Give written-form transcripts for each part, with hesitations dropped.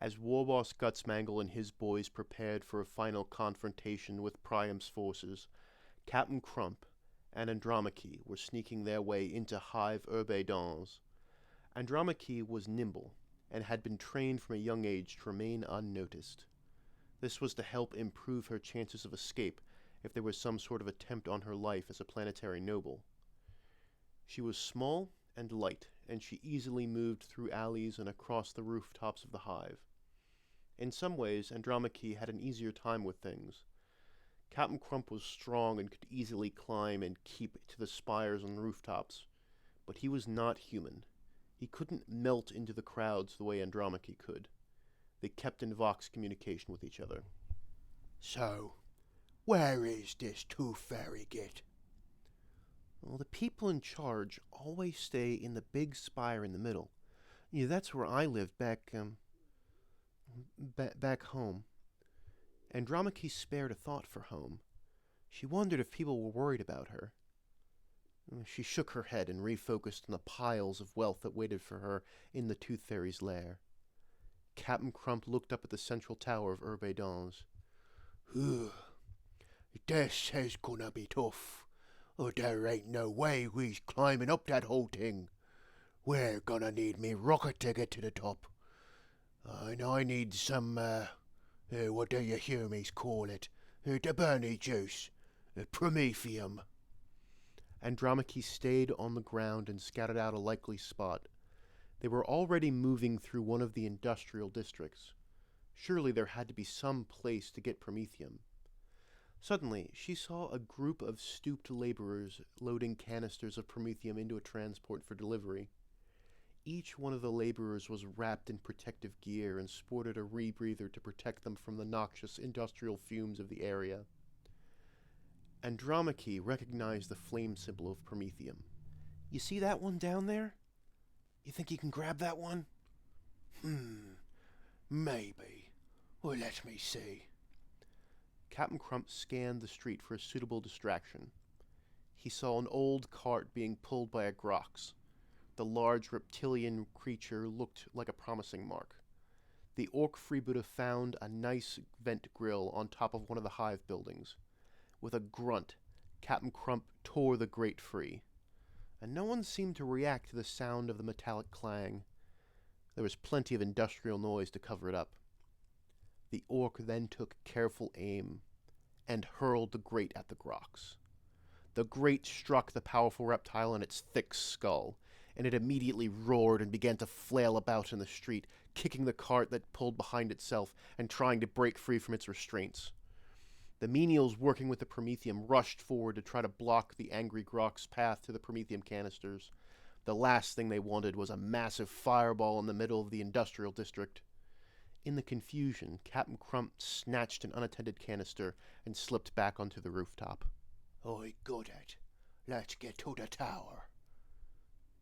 As war boss Gutzmangul and his boys prepared for a final confrontation with Priam's forces, Captain Crump and Andromache were sneaking their way into Hive Urbe Dons. Andromache was nimble and had been trained from a young age to remain unnoticed. This was to help improve her chances of escape if there was some sort of attempt on her life as a planetary noble. She was small and light, and she easily moved through alleys and across the rooftops of the hive. In some ways, Andromache had an easier time with things. Captain Crump was strong and could easily climb and keep to the spires and rooftops, but he was not human. He couldn't melt into the crowds the way Andromache could. They kept in Vox communication with each other. So, where is this Toof ferry git? Well, the people in charge always stay in the big spire in the middle. Yeah, that's where I lived back home. Andromache spared a thought for home. She wondered if people were worried about her. She shook her head and refocused on the piles of wealth that waited for her in the Tooth Fairy's lair. Captain Crump looked up at the central tower of Urbe Dons. This is gonna be tough. There ain't no way we's climbing up that whole thing. We're gonna need me rocket to get to the top. And I need some, what do you hear me call it? The Bernie juice. Promethium. Andromache stayed on the ground and scouted out a likely spot. They were already moving through one of the industrial districts. Surely there had to be some place to get promethium. Suddenly, she saw a group of stooped laborers loading canisters of promethium into a transport for delivery. Each one of the laborers was wrapped in protective gear and sported a rebreather to protect them from the noxious industrial fumes of the area. Andromache recognized the flame symbol of promethium. "You see that one down there? You think you can grab that one?" Maybe. Well, let me see. Captain Crump scanned the street for a suitable distraction. He saw an old cart being pulled by a grox. The large reptilian creature looked like a promising mark. The orc freebooter found a nice vent grill on top of one of the hive buildings. With a grunt, Captain Crump tore the grate free, and no one seemed to react to the sound of the metallic clang. There was plenty of industrial noise to cover it up. The orc then took careful aim and hurled the grate at the grox. The grate struck the powerful reptile in its thick skull, and it immediately roared and began to flail about in the street, kicking the cart that pulled behind itself and trying to break free from its restraints. The menials working with the promethium rushed forward to try to block the angry grox's path to the promethium canisters. The last thing they wanted was a massive fireball in the middle of the industrial district. In the confusion, Captain Crump snatched an unattended canister and slipped back onto the rooftop. I got it. Let's get to the tower.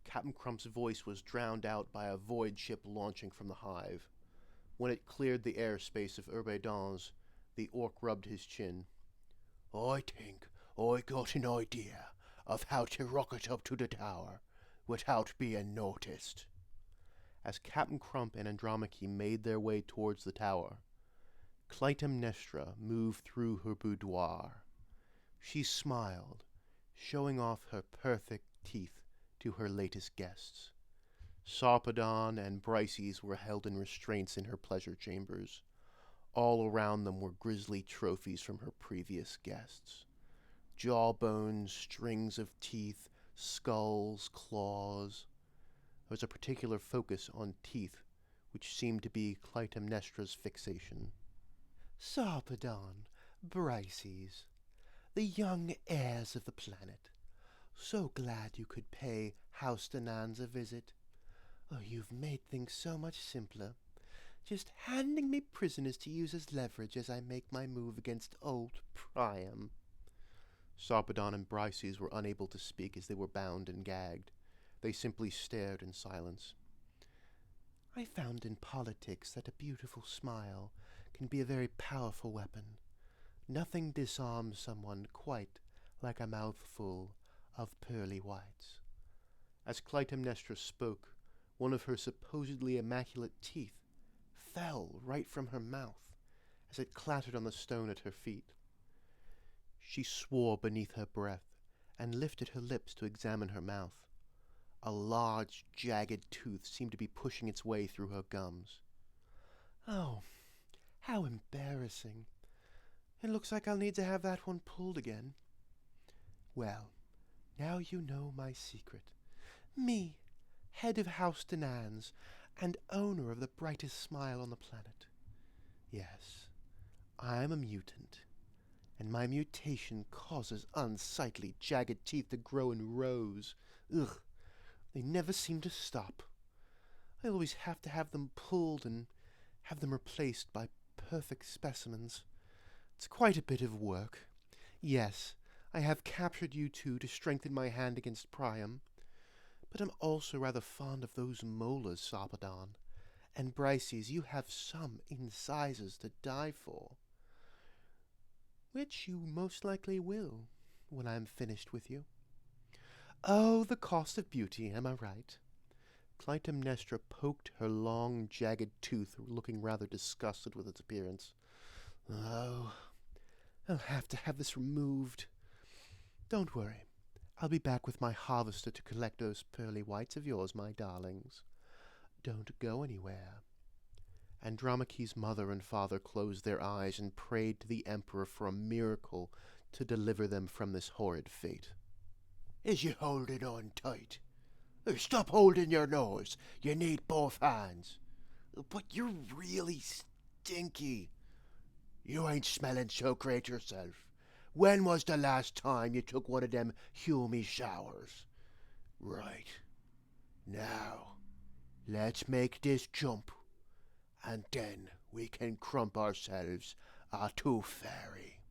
Captain Crump's voice was drowned out by a void ship launching from the hive. When it cleared the airspace of Urbe Dons, the orc rubbed his chin. I think I got an idea of how to rocket up to the tower without being noticed. As Captain Crump and Andromache made their way towards the tower, Clytemnestra moved through her boudoir. She smiled, showing off her perfect teeth to her latest guests. Sarpedon and Brises were held in restraints in her pleasure chambers. All around them were grisly trophies from her previous guests. Jawbones, strings of teeth, skulls, claws. There was a particular focus on teeth, which seemed to be Clytemnestra's fixation. Sarpedon, Brises, the young heirs of the planet. So glad you could pay House Danans a visit. Oh, you've made things so much simpler. Just handing me prisoners to use as leverage as I make my move against old Priam. Sarpedon and Brises were unable to speak as they were bound and gagged. They simply stared in silence. I found in politics that a beautiful smile can be a very powerful weapon. Nothing disarms someone quite like a mouthful of pearly whites. As Clytemnestra spoke, one of her supposedly immaculate teeth fell right from her mouth as it clattered on the stone at her feet. She swore beneath her breath and lifted her lips to examine her mouth. A large, jagged tooth seemed to be pushing its way through her gums. Oh, how embarrassing. It looks like I'll need to have that one pulled again. Well, now you know my secret. Me, head of House Denans, and owner of the brightest smile on the planet. Yes, I'm a mutant, and my mutation causes unsightly, jagged teeth to grow in rows. Ugh, they never seem to stop. I always have to have them pulled and have them replaced by perfect specimens. It's quite a bit of work. Yes, I have captured you two to strengthen my hand against Priam, but I'm also rather fond of those molars, Sarpedon. And Brices, you have some incisors to die for. Which you most likely will, when I'm finished with you. Oh, the cost of beauty, am I right? Clytemnestra poked her long, jagged tooth, looking rather disgusted with its appearance. Oh, I'll have to have this removed. Don't worry. I'll be back with my harvester to collect those pearly whites of yours, my darlings. Don't go anywhere. Andromache's mother and father closed their eyes and prayed to the emperor for a miracle to deliver them from this horrid fate. Is you holding on tight? Stop holding your nose. You need both hands. But you're really stinky. You ain't smelling so great yourself. When was the last time you took one of them hummy showers? Right. Now, let's make this jump, and then we can crump ourselves a Toof fairy.